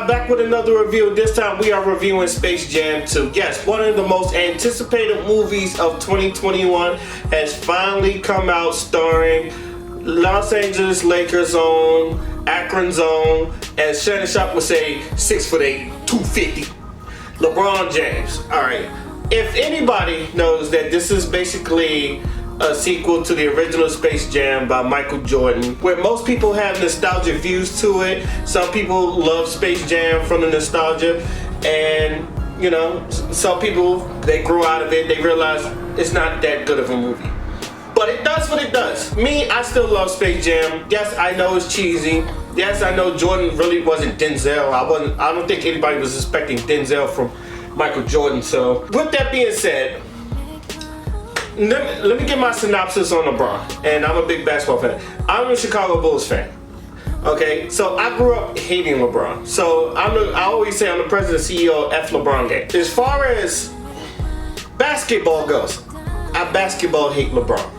back with another review. This time we are reviewing Space Jam 2. Yes, one of the most anticipated movies of 2021 has finally come out, starring Los Angeles Lakers own, Akron's own, as Shannon Sharp would say, 6'8", 250, LeBron James. Alright, if anybody knows that this is basically a sequel to the original Space Jam by Michael Jordan, where most people have nostalgic views to it. Some people love Space Jam from the nostalgia, and you know, some people, they grow out of it, they realize it's not that good of a movie. But it does what it does. Me, I still love Space Jam. Yes, I know it's cheesy. Yes, I know Jordan really wasn't Denzel. I don't think anybody was expecting Denzel from Michael Jordan. So with that being said, let me get my synopsis on LeBron. And I'm a big basketball fan. I'm a Chicago Bulls fan. Okay, so I grew up hating LeBron. So I always say I'm the president and CEO of F LeBron game. As far as basketball goes, I basketball hate LeBron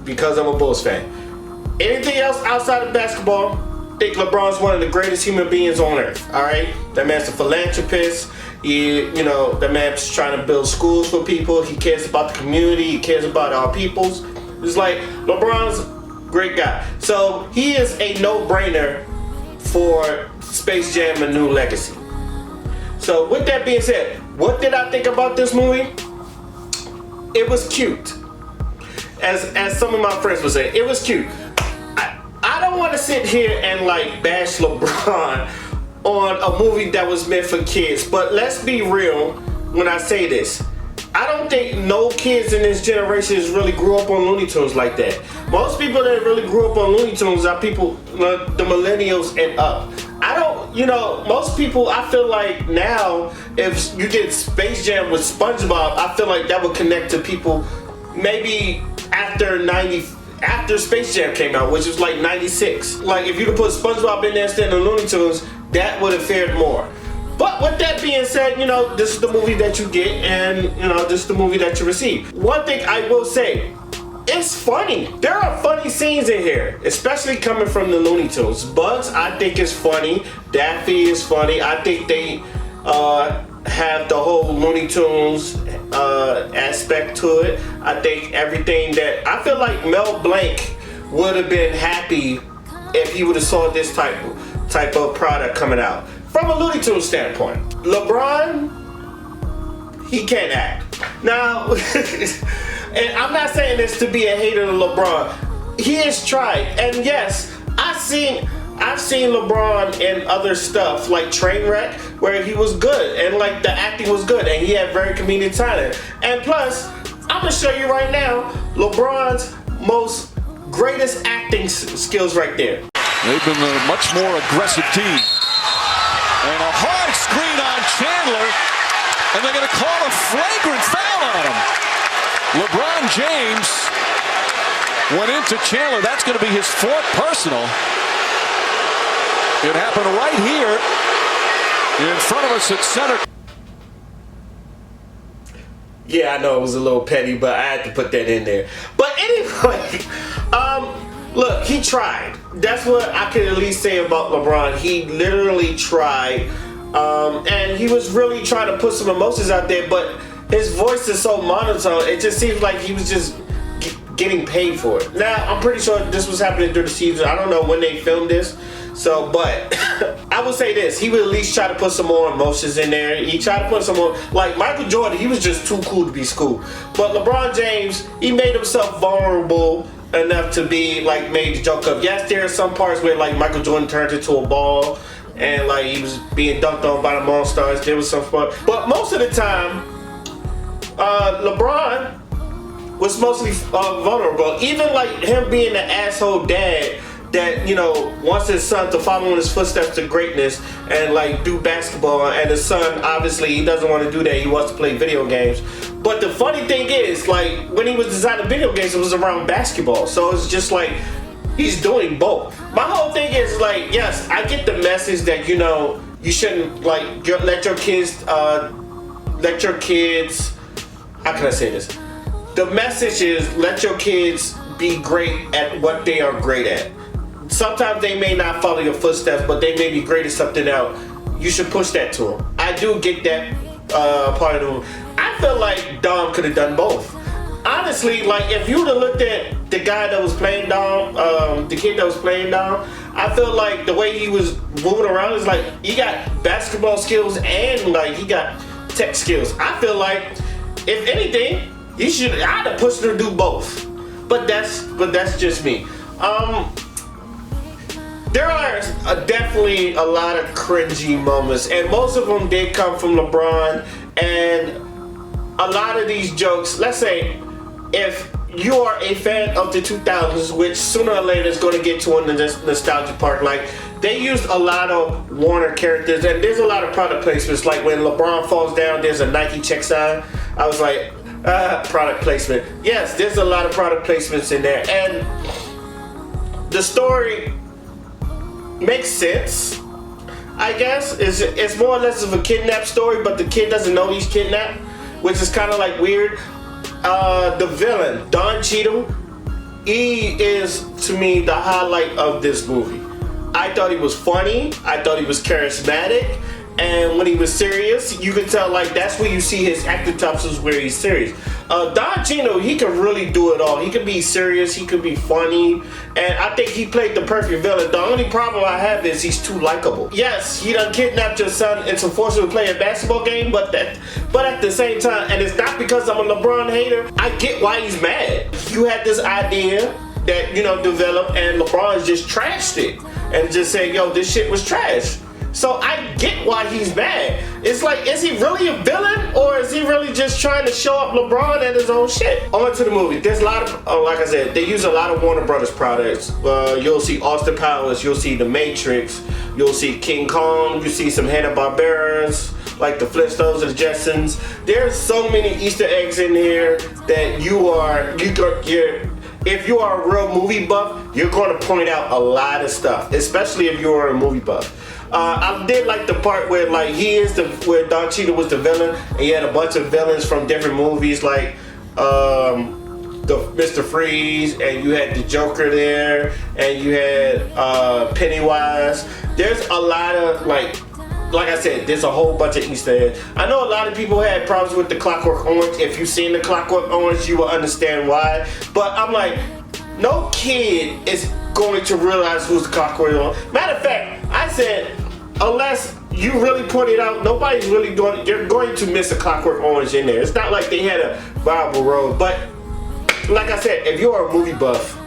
because I'm a Bulls fan. Anything else outside of basketball, I think LeBron's one of the greatest human beings on earth. All right, that man's a philanthropist. You know, that man's trying to build schools for people. He cares about the community. He cares about our peoples. It's like LeBron's a great guy. So he is a no-brainer for Space Jam: A New Legacy. So with that being said, what did I think about this movie? It was cute. As some of my friends would say, it was cute. I don't want to sit here and like bash LeBron on a movie that was meant for kids, but let's be real when I say this. I don't think no kids in this generation really grew up on Looney Tunes like that. Most people that really grew up on Looney Tunes are people, the millennials and up. I don't, you know, most people, I feel like now, if you did Space Jam with SpongeBob, I feel like that would connect to people maybe after Space Jam came out, which was like 96. Like if you could put SpongeBob in there instead of Looney Tunes, that would have fared more. But with that being said, you know, this is the movie that you get, and you know, this is the movie that you receive. One thing I will say, it's funny. There are funny scenes in here, especially coming from the Looney Tunes. Bugs, I think, is funny. Daffy is funny. I think they have the whole Looney Tunes aspect to it. I think everything that, I feel like Mel Blanc would have been happy if he would have saw this type of product coming out. From a Looney Tunes standpoint, LeBron, he can't act. Now, and I'm not saying this to be a hater of LeBron. He has tried, and yes, I've seen LeBron in other stuff like Trainwreck, where he was good and like the acting was good and he had very comedic talent. And plus, I'm gonna show you right now LeBron's most greatest acting skills right there. They've been a much more aggressive team. And a hard screen on Chandler, and they're going to call a flagrant foul on him. LeBron James went into Chandler. That's going to be his fourth personal. It happened right here in front of us at center. Yeah, I know it was a little petty, but I had to put that in there. But anyway, look, he tried. That's what I can at least say about LeBron. He literally tried, and he was really trying to put some emotions out there, but his voice is so monotone, it just seems like he was just getting paid for it. Now, I'm pretty sure this was happening during the season. I don't know when they filmed this, so, but I would say this, he would at least try to put some more emotions in there. He tried to put some more, like Michael Jordan, he was just too cool to be school. But LeBron James, he made himself vulnerable enough to be like made the joke of. Yes, there are some parts where like Michael Jordan turned into a ball and like he was being dunked on by the Monstars. There was some fun, but most of the time, LeBron was mostly vulnerable. Even like him being the asshole dad that, you know, wants his son to follow in his footsteps to greatness and like do basketball, and his son, obviously he doesn't want to do that. He wants to play video games. But the funny thing is, like, when he was designing video games, it was around basketball. So it's just like he's doing both. My whole thing is like, yes, I get the message that, you know, you shouldn't like let your kids how can I say this? The message is let your kids be great at what they are great at. Sometimes they may not follow your footsteps, but they may be great at something else you should push that to him. I do get that part of the movie. I feel like Dom could have done both. Honestly, like if you would have looked at the guy that was playing Dom, the kid that was playing Dom, I feel like the way he was moving around is like he got basketball skills and like he got tech skills. I feel like if anything, I'd have pushed him to do both. But that's just me. There are definitely a lot of cringy moments, and most of them did come from LeBron. And a lot of these jokes, let's say, if you are a fan of the 2000s, which sooner or later is going to get to in the nostalgia part, like they used a lot of Warner characters, and there's a lot of product placements. Like when LeBron falls down, there's a Nike check sign. I was like, product placement. Yes, there's a lot of product placements in there, and the story makes sense, I guess. It's more or less of a kidnap story, but the kid doesn't know he's kidnapped, which is kind of like weird. The villain, Don Cheadle, he is to me the highlight of this movie. I thought he was funny, I thought he was charismatic, and when he was serious, you could tell like that's where you see his acting chops is where he's serious. Don Cheadle, he can really do it all. He can be serious, he can be funny, and I think he played the perfect villain. The only problem I have is he's too likable. Yes, he done kidnapped your son and to force him to play a basketball game, but at the same time, and it's not because I'm a LeBron hater, I get why he's mad. You had this idea that, developed, and LeBron just trashed it and just said, yo, this shit was trash. So I get why he's mad. It's like, is he really a villain, or is he really just trying to show up LeBron and his own shit? On to the movie. There's a lot of, like I said, they use a lot of Warner Brothers products. You'll see Austin Powers, you'll see The Matrix, you'll see King Kong, you see some Hanna-Barberas, like the Flintstones and the Jetsons. There's so many Easter eggs in here that if you are a real movie buff, you're going to point out a lot of stuff, especially if you're a movie buff. I did like the part where where Don Cheadle was the villain, and he had a bunch of villains from different movies, like the Mr. Freeze, and you had the Joker there, and you had Pennywise. There's a lot of like I said, there's a whole bunch of Easter eggs. I know a lot of people had problems with the Clockwork Orange. If you've seen the Clockwork Orange, you will understand why. But I'm like, no kid is going to realize who's the Clockwork Orange. Matter of fact, I said, unless you really point it out, nobody's really you're going to miss a Clockwork Orange in there. It's not like they had a viable road. But like I said, if you're a movie buff,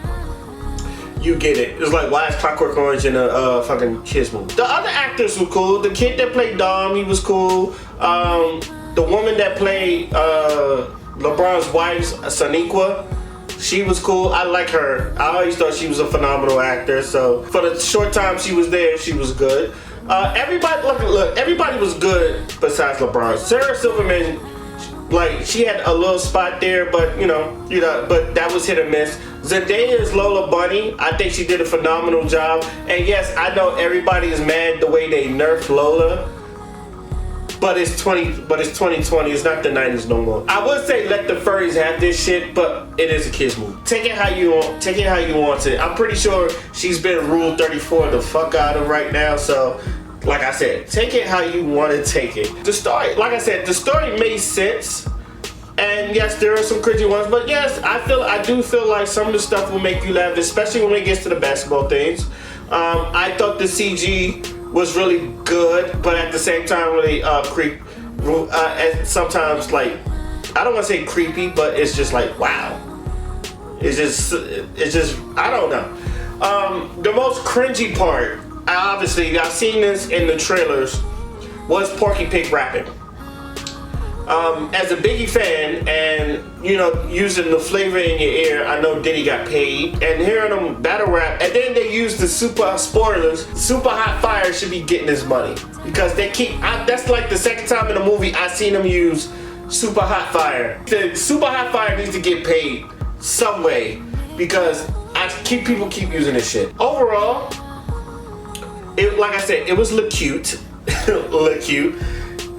you get it. It's like, why is Clockwork Orange in a fucking kids movie? The other actors were cool. The kid that played Dom, he was cool. The woman that played LeBron's wife, Saniqua, she was cool. I like her. I always thought she was a phenomenal actor. So for the short time she was there, she was good. Everybody was good besides LeBron. Sarah Silverman, like, she had a little spot there, but but that was hit or miss. Zendaya's Lola Bunny, I think she did a phenomenal job. And yes, I know everybody is mad the way they nerfed Lola, but it's 2020. It's not the 90s no more. I would say let the furries have this shit, but it is a kids movie. Take it how you want. Take it how you want it. I'm pretty sure she's been Rule 34 the fuck out of right now. So, like I said, take it how you want to take it. The story, like I said, the story made sense. And yes, there are some cringy ones, but yes, I do feel like some of the stuff will make you laugh, especially when it gets to the basketball things. I thought the CG was really good, but at the same time, really sometimes, like, I don't want to say creepy, but it's just like, wow. It's just, I don't know. The most cringy part, obviously, I've seen this in the trailers, was Porky Pig rapping. As a Biggie fan, and using the flavor in your ear, I know Diddy got paid, and hearing him battle rap, and then they use the super spoilers. Super Hot Fire should be getting his money because they keep. That's like the second time in a movie I seen them use Super Hot Fire. The Super Hot Fire needs to get paid some way because people keep using this shit. Overall, like I said, it was look cute, look cute.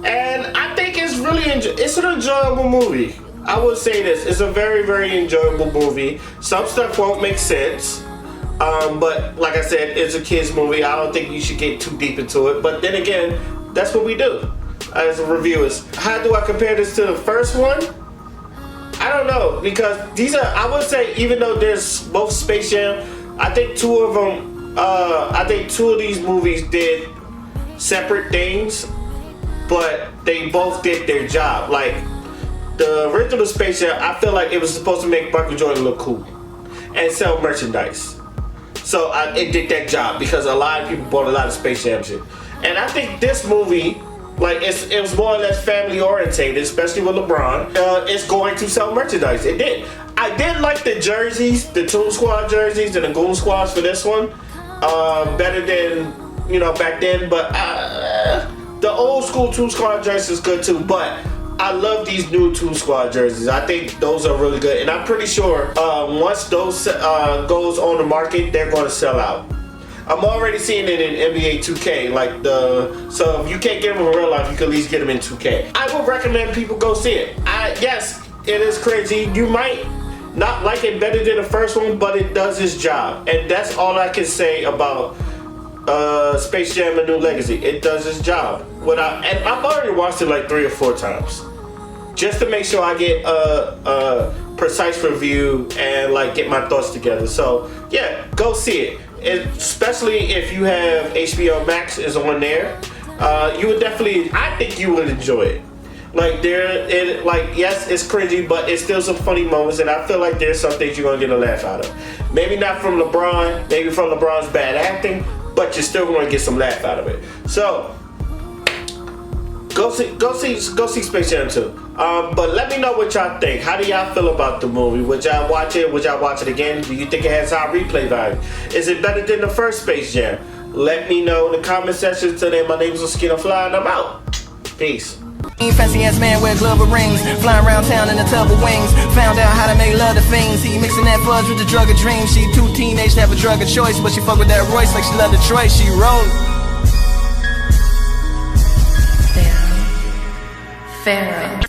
And I think it's really it's an enjoyable movie. I would say this. It's a very, very enjoyable movie. Some stuff won't make sense. But like I said, it's a kids movie. I don't think you should get too deep into it. But then again, That's what we do as reviewers. How do I compare this to the first one? I don't know, because these are, I would say, even though there's both Space Jam, I think two of these movies did separate things, but they both did their job. Like, the original Space Jam, I feel like it was supposed to make Michael Jordan look cool and sell merchandise. So it did that job because a lot of people bought a lot of Space Jam shit. And I think this movie, like, it was more or less family orientated, especially with LeBron. It's going to sell merchandise. It did. I did like the jerseys, the Toon Squad jerseys and the Goon Squads for this one, better than, you know, back then. But the old school Toon Squad jerseys is good too. But I love these new Toon Squad jerseys. I think those are really good, and I'm pretty sure once those goes on the market, they're going to sell out. I'm already seeing it in NBA 2K. So if you can't get them in real life, you can at least get them in 2K. I would recommend people go see it. Yes, it is crazy. You might not like it better than the first one, but it does its job, and that's all I can say about Space Jam: A New Legacy. It does its job. And I've already watched it like 3 or 4 times, just to make sure I get a precise review and like get my thoughts together. So yeah, go see it. Especially if you have HBO Max is on there, you would definitely. I think you would enjoy it. Like yes, it's cringy, but it's still some funny moments, and I feel like there's some things you're gonna get a laugh out of. Maybe not from LeBron, maybe from LeBron's bad acting, but you're still gonna get some laugh out of it. So go see Space Jam 2. But let me know what y'all think. How do y'all feel about the movie? Would y'all watch it? Would y'all watch it again? Do you think it has high replay value? Is it better than the first Space Jam? Let me know in the comment section. Till then, my name is Oscino Fly, and I'm out. Peace. Fancy ass man wear glove with rings, flying around town in a tub of wings. Found out how to make love to fiends. He mixing that fudge with the drug of dreams. She too teenage to have a drug of choice, but she fuck with that Royce like she love Detroit. She rollin'. Pharaoh.